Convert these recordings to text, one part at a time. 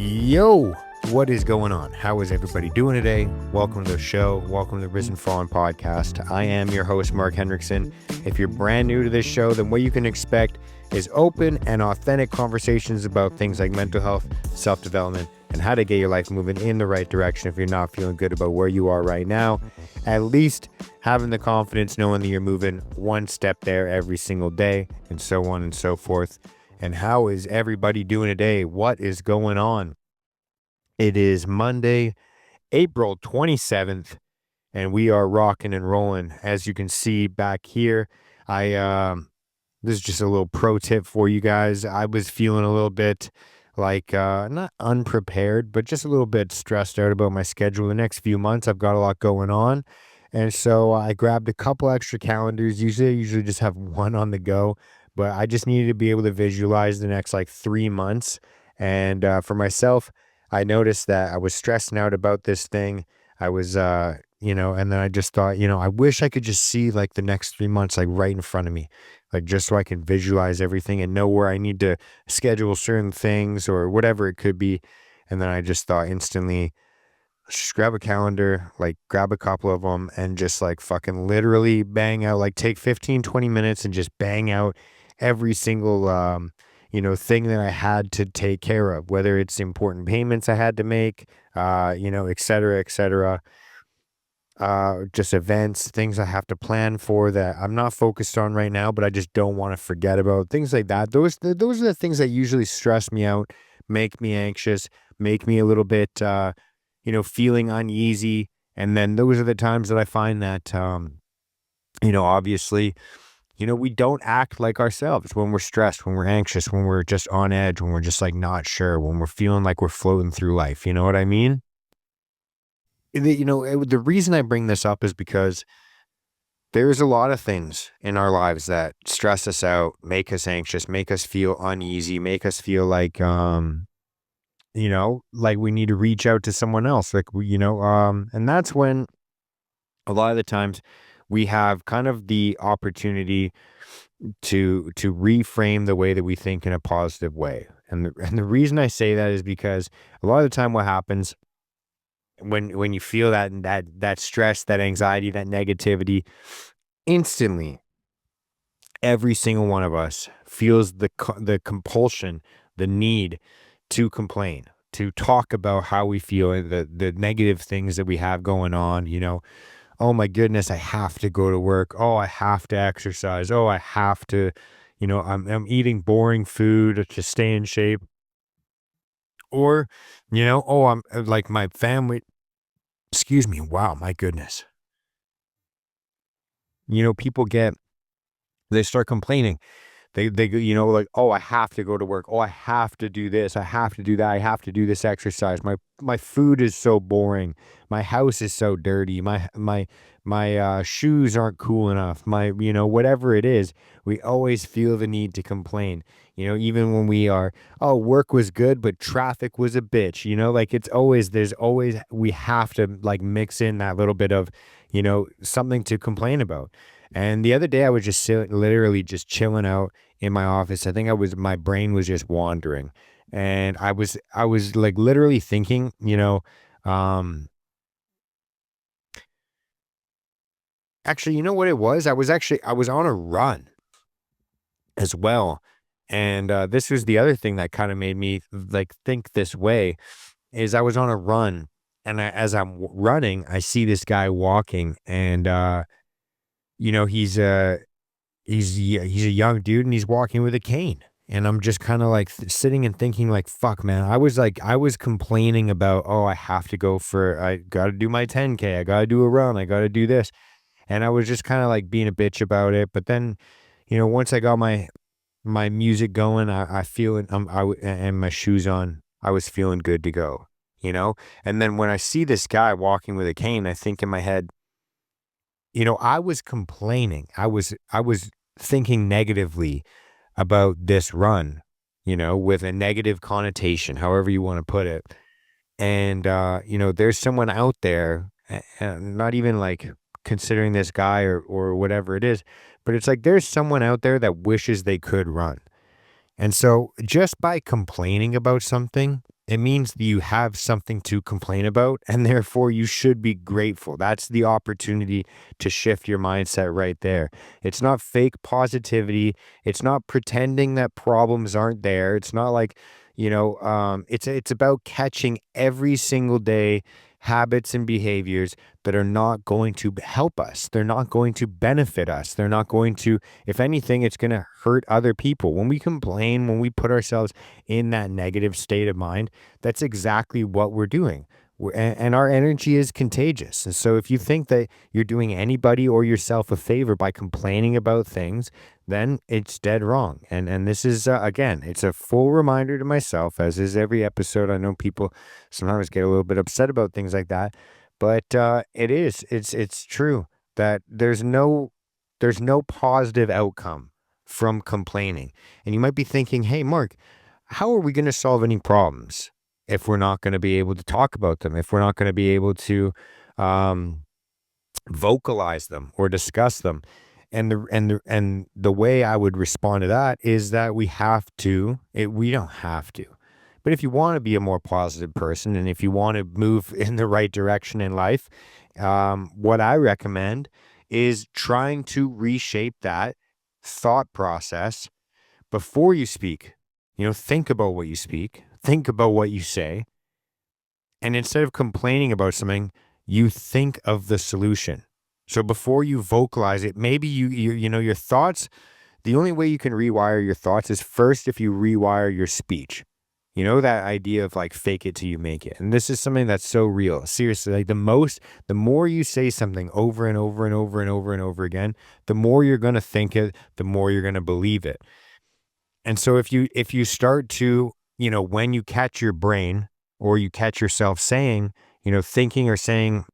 Yo, what is going on? How is everybody doing today? Welcome to the show. Welcome to the Risen Fallen podcast. I am your host, Mark Hendrickson. If you're brand new to this show, then what you can expect is open and authentic conversations about things like mental health, self-development, and how to get your life moving in the right direction if you're not feeling good about where you are right now. At least having the confidence knowing that you're moving one step there every single day, and so on and so forth. And how is everybody doing today? What is going on? It is Monday, April 27th, and we are rocking and rolling. As you can see back here, this is just a little pro tip for you guys. I was feeling a little bit like not unprepared, but just a little bit stressed out about my schedule the next few months. I've got a lot going on. And so I grabbed a couple extra calendars. I usually just have one on the go, but I just needed to be able to visualize the next like 3 months. And for myself, I noticed that I was stressing out about this thing. I was, and then I just thought, I wish I could just see like the next 3 months, like right in front of me, like just so I can visualize everything and know where I need to schedule certain things or whatever it could be. And then I just thought instantly, just grab a calendar, like grab a couple of them and just like fucking literally bang out, like take 15, 20 minutes and just bang out every single, thing that I had to take care of, whether it's important payments I had to make, et cetera, et cetera. Just events, things I have to plan for that I'm not focused on right now, but I just don't want to forget about, things like that. Those are the things that usually stress me out, make me anxious, make me a little bit, feeling uneasy. And then those are the times that I find that, obviously, we don't act like ourselves when we're stressed, when we're anxious, when we're just on edge, when we're just like not sure, when we're feeling like we're floating through life. You know what I mean? The reason I bring this up is because there's a lot of things in our lives that stress us out, make us anxious, make us feel uneasy, make us feel like, like we need to reach out to someone else. And that's when a lot of the times we have kind of the opportunity to reframe the way that we think in a positive way. And the reason I say that is because a lot of the time what happens when you feel that stress, that anxiety, that negativity, instantly every single one of us feels the compulsion, the need to complain, to talk about how we feel and the negative things that we have going on. Oh my goodness, I have to go to work. Oh, I have to exercise. Oh, I have to, I'm eating boring food to stay in shape. Or, oh, I'm like my family. Excuse me. Wow, my goodness. People they start complaining. They go, like, oh, I have to go to work. Oh, I have to do this. I have to do that. I have to do this exercise. My food is so boring. My house is so dirty. My shoes aren't cool enough. Whatever it is, we always feel the need to complain. Even when oh, work was good, but traffic was a bitch. Like we have to like mix in that little bit of, something to complain about. And the other day I was just literally just chilling out in my office. I think my brain was just wandering, and I was like literally thinking, um, actually, you know what it was? I was on a run as well. And this was the other thing that kind of made me like think this way is I was on a run, and as I'm running, I see this guy walking, and you know, he's a he's a young dude and he's walking with a cane. And I'm just kind of like sitting and thinking like, fuck, man. I was complaining about, oh, I got to do my 10K. I got to do a run. I got to do this. And I was just kind of like being a bitch about it. But then, once I got my music going, I feel it. And my shoes on, I was feeling good to go, And then when I see this guy walking with a cane, I think in my head, I was complaining. I was thinking negatively about this run, with a negative connotation, however you want to put it. And, there's someone out there, not even like considering this guy or whatever it is, but it's like there's someone out there that wishes they could run. And so just by complaining about something it means that you have something to complain about, and therefore you should be grateful. That's the opportunity to shift your mindset right there. It's not fake positivity. It's not pretending that problems aren't there. It's not like, it's about catching every single day habits and behaviors that are not going to help us. They're not going to benefit us. They're not going to, if anything, it's going to hurt other people. When we complain, when we put ourselves in that negative state of mind, that's exactly what we're doing. And our energy is contagious. And so if you think that you're doing anybody or yourself a favor by complaining about things, then it's dead wrong. And this is, again, it's a full reminder to myself, as is every episode. I know people sometimes get a little bit upset about things like that, but it's true that there's no positive outcome from complaining. And you might be thinking, hey, Mark, how are we going to solve any problems if we're not going to be able to talk about them, if we're not going to be able to um, vocalize them or discuss them? And the way I would respond to that is that we don't have to. But if you want to be a more positive person, and if you want to move in the right direction in life, what I recommend is trying to reshape that thought process before you speak. Think about what you speak, think about what you say, and instead of complaining about something, you think of the solution. So before you vocalize it, maybe your thoughts, the only way you can rewire your thoughts is first if you rewire your speech. That idea of like fake it till you make it. And this is something that's so real. Seriously, like the more you say something over and over and over and over and over again, the more you're going to think it, the more you're going to believe it. And so if you start to, when you catch your brain or you catch yourself saying, thinking or saying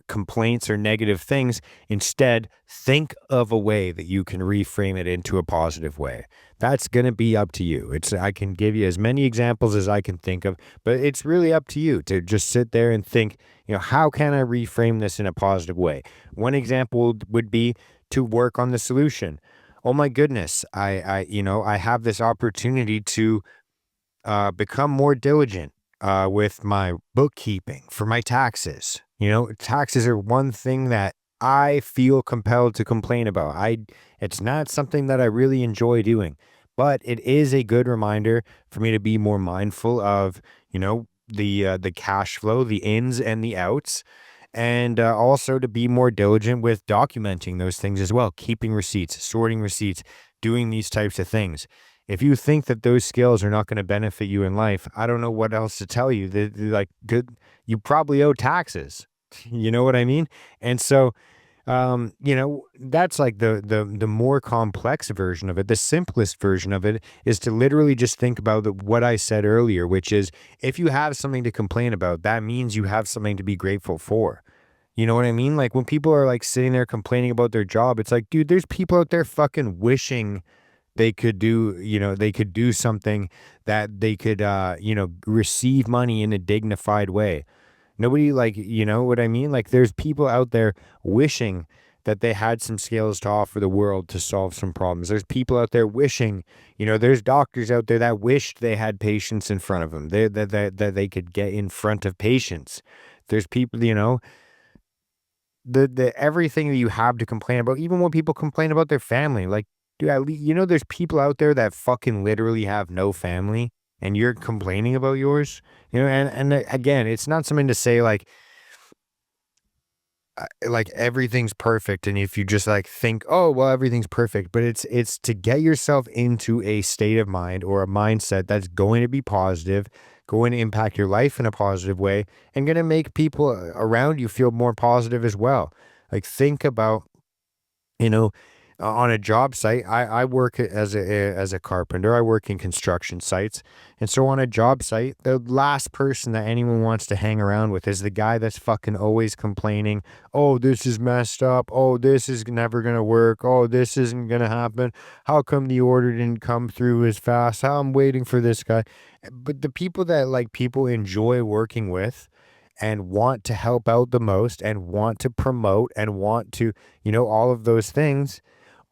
complaints or negative things, instead think of a way that you can reframe it into a positive way. That's going to be up to you. I can give you as many examples as I can think of, but it's really up to you to just sit there and think, how can I reframe this in a positive way? One example would be to work on the solution. Oh my goodness, I have this opportunity to become more diligent with my bookkeeping for my taxes. Taxes are one thing that I feel compelled to complain about. It's not something that I really enjoy doing, but it is a good reminder for me to be more mindful of, the cash flow, the ins and the outs, and also to be more diligent with documenting those things as well, keeping receipts, sorting receipts, doing these types of things. If you think that those skills are not going to benefit you in life, I don't know what else to tell you. They're like good, you probably owe taxes. You know what I mean? And so, that's like the more complex version of it. The simplest version of it is to literally just think about what I said earlier, which is if you have something to complain about, that means you have something to be grateful for. You know what I mean? Like when people are like sitting there complaining about their job, it's like, dude, there's people out there fucking wishing they could do something that they could, receive money in a dignified way. Nobody, like, you know what I mean? Like there's people out there wishing that they had some skills to offer the world to solve some problems. There's people out there wishing, there's doctors out there that wished they had patients in front of them, that they could get in front of patients. There's people, the everything that you have to complain about, even when people complain about their family, like, dude, there's people out there that fucking literally have no family, and you're complaining about yours. And again, it's not something to say like everything's perfect, and if you just like think, oh well, everything's perfect, but it's to get yourself into a state of mind or a mindset that's going to be positive, going to impact your life in a positive way, and going to make people around you feel more positive as well. Like think about, you know on a job site. I work as a carpenter. I work in construction sites. And so on a job site, the last person that anyone wants to hang around with is the guy that's fucking always complaining. Oh, this is messed up. Oh, this is never going to work. Oh, this isn't going to happen. How come the order didn't come through as fast? How I'm waiting for this guy. But the people that like people enjoy working with and want to help out the most and want to promote and want to, all of those things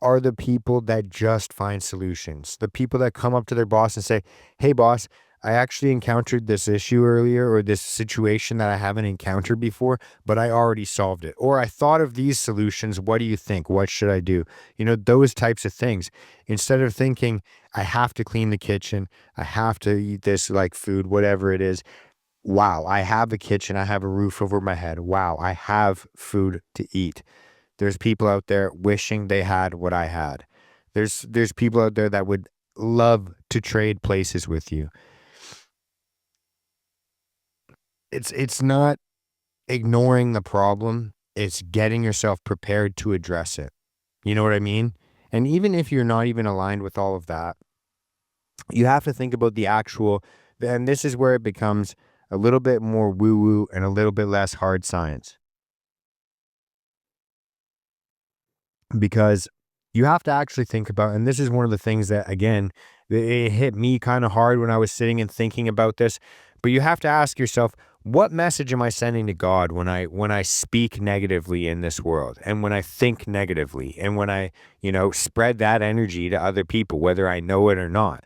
are the people that just find solutions. The people that come up to their boss and say, hey, boss, I actually encountered this issue earlier, or this situation that I haven't encountered before, but I already solved it. Or I thought of these solutions. What do you think? What should I do? Those types of things. Instead of thinking, I have to clean the kitchen, I have to eat this like food, whatever it is. Wow, I have a kitchen, I have a roof over my head. Wow, I have food to eat. There's people out there wishing they had what I had. There's people out there that would love to trade places with you. It's not ignoring the problem, it's getting yourself prepared to address it. You know what I mean? And even if you're not even aligned with all of that, you have to think about the actual, and this is where it becomes a little bit more woo woo and a little bit less hard science, because you have to actually think about, and this is one of the things that, again, it hit me kind of hard when I was sitting and thinking about this, but you have to ask yourself, what message am I sending to God when I speak negatively in this world, and when I think negatively, and when I, spread that energy to other people, whether I know it or not?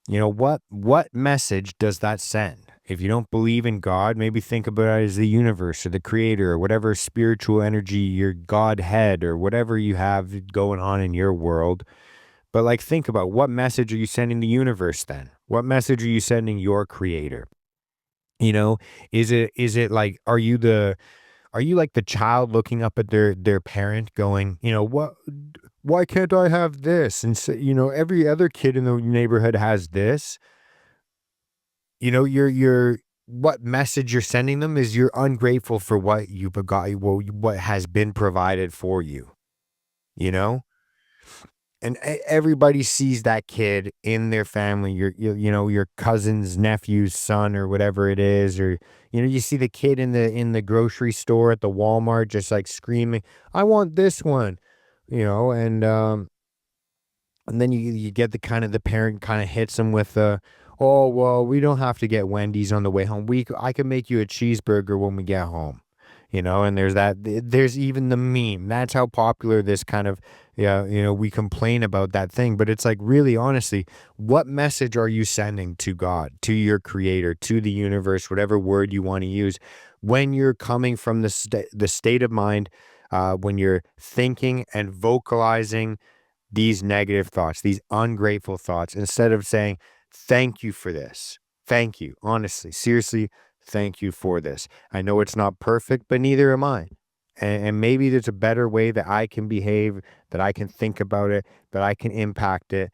What message does that send? If you don't believe in God, maybe think about it as the universe or the creator or whatever spiritual energy, your Godhead or whatever you have going on in your world. But like, think about, what message are you sending the universe then? What message are you sending your creator? Is it like, are you like the child looking up at their parent going, why can't I have this? And so, every other kid in the neighborhood has this. You're what message you're sending them is you're ungrateful for what you've got, well, what has been provided for you, you know? And everybody sees that kid in their family, your cousin's nephew's son or whatever it is, or you see the kid in the grocery store at the Walmart just like screaming, "I want this one," and then you get the parent kind of hits them with "Oh well, we don't have to get Wendy's on the way home. I can make you a cheeseburger when we get home." And there's even the meme. That's how popular this kind of, yeah, we complain about that thing, but it's like, really, honestly, what message are you sending to God, to your creator, to the universe, whatever word you want to use, when you're coming from the state of mind, when you're thinking and vocalizing these negative thoughts, these ungrateful thoughts, instead of saying, thank you for this. Thank you. Honestly, seriously, thank you for this. I know it's not perfect, but neither am I. And maybe there's a better way that I can behave, that I can think about it, that I can impact it,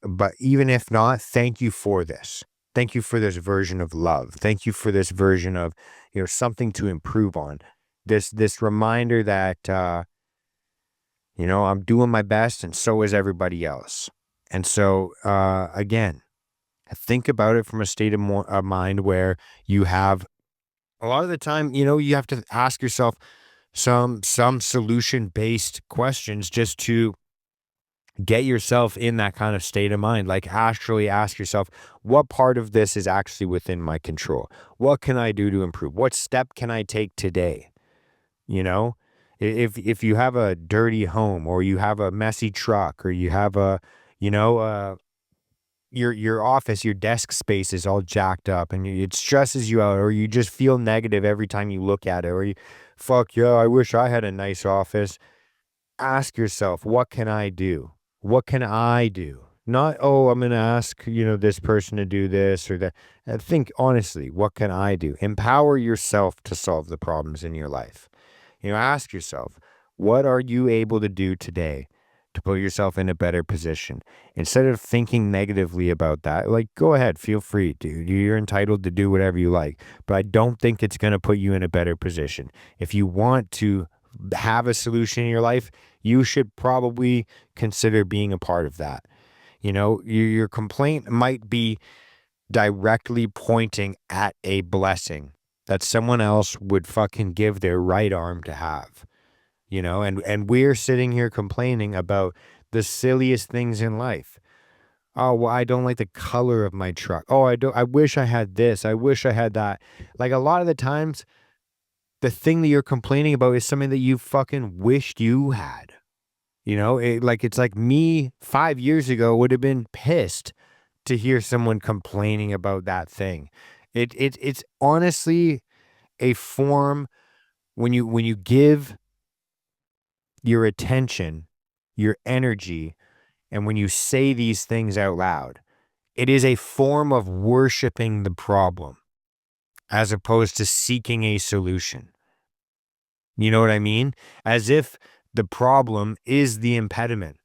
But even if not, thank you for this. Thank you for this version of love. Thank you for this version of, something to improve on. This reminder that, I'm doing my best, and so is everybody else. And so, again, think about it from a state of mind where you have, a lot of the time, you have to ask yourself some solution-based questions just to get yourself in that kind of state of mind. Like, actually ask yourself, what part of this is actually within my control? What can I do to improve? What step can I take today? If you have a dirty home, or you have a messy truck, or you have your office, your desk space is all jacked up and it stresses you out, or you just feel negative every time you look at it, or fuck yeah, I wish I had a nice office. Ask yourself, what can I do? What can I do? Not, oh, I'm going to ask, this person to do this or that. Think honestly, what can I do? Empower yourself to solve the problems in your life. Ask yourself, what are you able to do today to put yourself in a better position? Instead of thinking negatively about that, like, go ahead, feel free, dude. You're entitled to do whatever you like, but I don't think it's going to put you in a better position. If you want to have a solution in your life, you should probably consider being a part of that. Your complaint might be directly pointing at a blessing that someone else would fucking give their right arm to have, and we're sitting here complaining about the silliest things in life. Oh, well, I don't like the color of my truck. Oh, I wish I had this. I wish I had that. Like, a lot of the times, the thing that you're complaining about is something that you fucking wished you had. It's like me 5 years ago would have been pissed to hear someone complaining about that thing. It's honestly a form when you give your attention, your energy, and when you say these things out loud, it is a form of worshiping the problem as opposed to seeking a solution. You know what I mean? As if the problem is the impediment,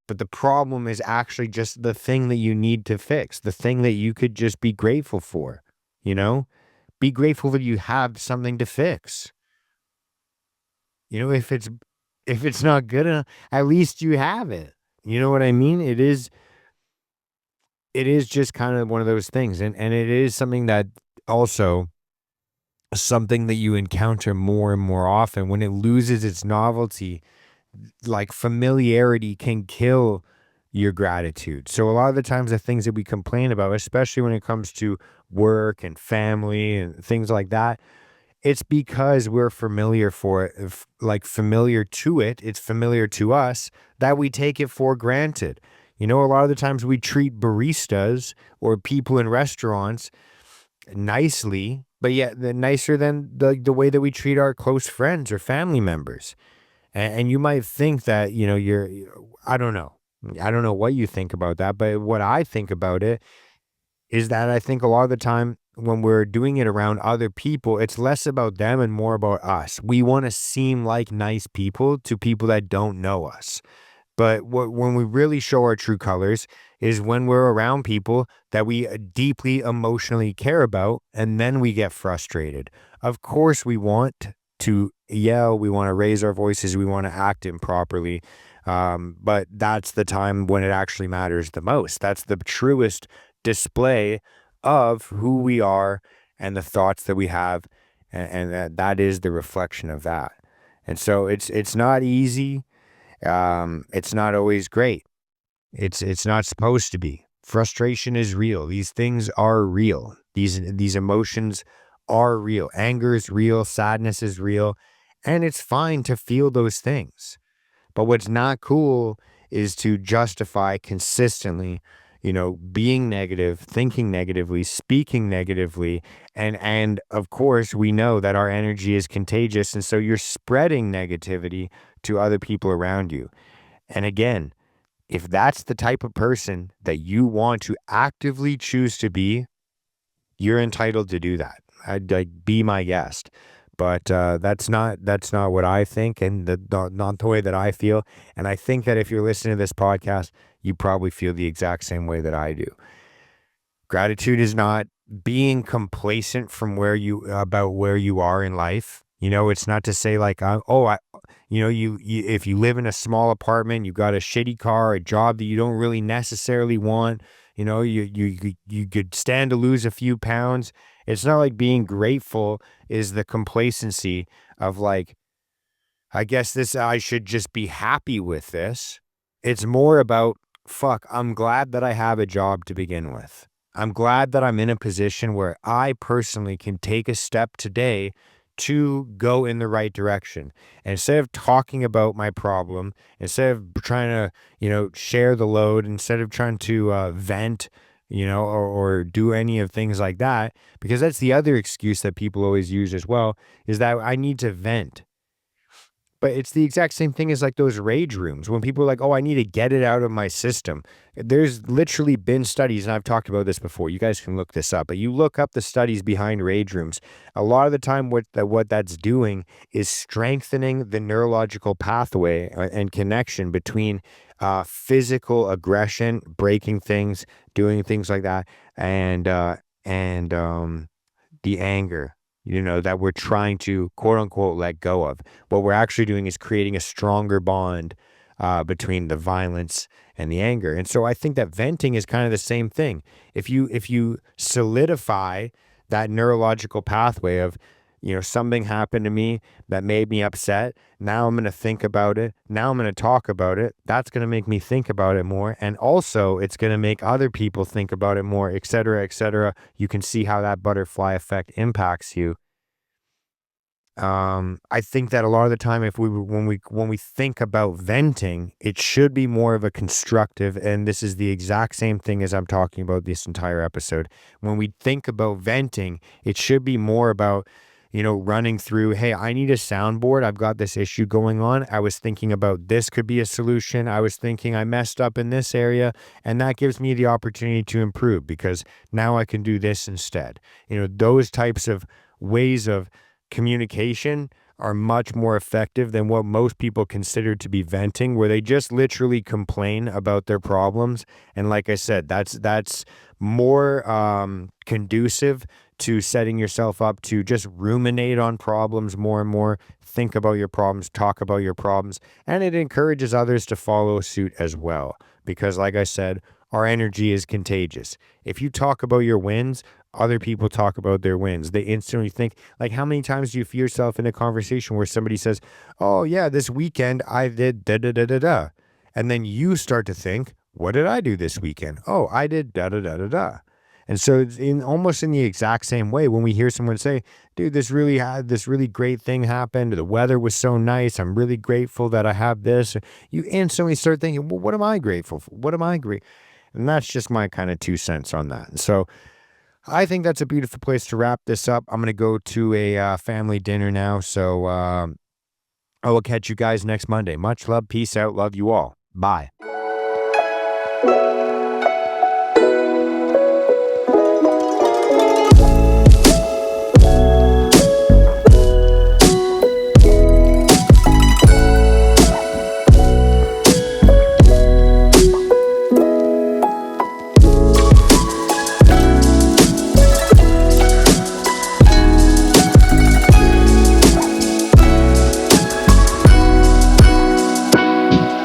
but the problem is actually just the thing that you need to fix, the thing that you could just be grateful for, you know? Be grateful that you have something to fix. You know, if it's not good enough, at least you have it. You know what I mean? It is just kind of one of those things. And it is something that also something that you encounter more and more often when it loses its novelty. Like familiarity can kill your gratitude. So a lot of the times the things that we complain about, especially when it comes to work and family and things like that, it's because we're familiar for it, like familiar to it, it's familiar to us that we take it for granted. You know, a lot of the times we treat baristas or people in restaurants nicely, but yet the nicer than the way that we treat our close friends or family members. And you might think that, you know, I don't know. I don't know what you think about that, but what I think about it is that I think a lot of the time when we're doing it around other people, it's less about them and more about us. We want to seem like nice people to people that don't know us. But when we really show our true colors is when we're around people that we deeply emotionally care about, and then we get frustrated. Of course, we want to yell, we want to raise our voices, we want to act improperly. But that's the time when it actually matters the most. That's the truest display of who we are and the thoughts that we have. And that is the reflection of that. And so it's not easy. It's not always great. It's not supposed to be. Frustration is real. These things are real. These emotions are real. Anger is real. Sadness is real. And it's fine to feel those things. But what's not cool is to justify consistently, you know, being negative, thinking negatively, speaking negatively. And of course, we know that our energy is contagious. And so you're spreading negativity to other people around you. And again, if that's the type of person that you want to actively choose to be, you're entitled to do that. I'd like be my guest. But that's not what I think, and not the way that I feel. And I think that if you're listening to this podcast, you probably feel the exact same way that I do. Gratitude is not being complacent from where you are in life. You know, it's not to say like, you know, you if you live in a small apartment, you got a shitty car, a job that you don't really necessarily want. You know, you could stand to lose a few pounds. It's not like being grateful is the complacency of like, I guess I should just be happy with this. It's more about, fuck, I'm glad that I have a job to begin with. I'm glad that I'm in a position where I personally can take a step today to go in the right direction. And instead of talking about my problem, instead of trying to, you know, share the load, instead of trying to vent, you know, or do any of things like that, because that's the other excuse that people always use as well, is that I need to vent. But it's the exact same thing as like those rage rooms when people are like, oh, I need to get it out of my system. There's literally been studies, and I've talked about this before. You guys can look this up, but you look up the studies behind rage rooms. A lot of the time, what that's doing is strengthening the neurological pathway and connection between physical aggression, breaking things, doing things like that, and the anger, you know, that we're trying to quote unquote let go of. What we're actually doing is creating a stronger bond between the violence and the anger. And so I think that venting is kind of the same thing. If you solidify that neurological pathway of, you know, something happened to me that made me upset. Now I'm going to think about it. Now I'm going to talk about it. That's going to make me think about it more. And also it's going to make other people think about it more, et cetera, et cetera. You can see how that butterfly effect impacts you. I think that a lot of the time, when we think about venting, it should be more of a constructive, and this is the exact same thing as I'm talking about this entire episode. When we think about venting, it should be more about, running through, hey, I need a soundboard. I've got this issue going on. I was thinking about this could be a solution. I was thinking I messed up in this area, and that gives me the opportunity to improve because now I can do this instead. Those types of ways of communication are much more effective than what most people consider to be venting, where they just literally complain about their problems. And like I said, that's more conducive to setting yourself up to just ruminate on problems more and more, think about your problems, talk about your problems, and it encourages others to follow suit as well. Because like I said, our energy is contagious. If you talk about your wins, other people talk about their wins. They instantly think, like, how many times do you feel yourself in a conversation where somebody says, oh, yeah, this weekend I did da da da da da. And then you start to think, what did I do this weekend? Oh, I did da da da da da. And so it's almost in the exact same way when we hear someone say, dude, this really great thing happened. The weather was so nice. I'm really grateful that I have this. You instantly start thinking, well, what am I grateful for? What am I grateful? And that's just my kind of 2 cents on that. And so I think that's a beautiful place to wrap this up. I'm going to go to a family dinner now. So I will catch you guys next Monday. Much love. Peace out. Love you all. Bye.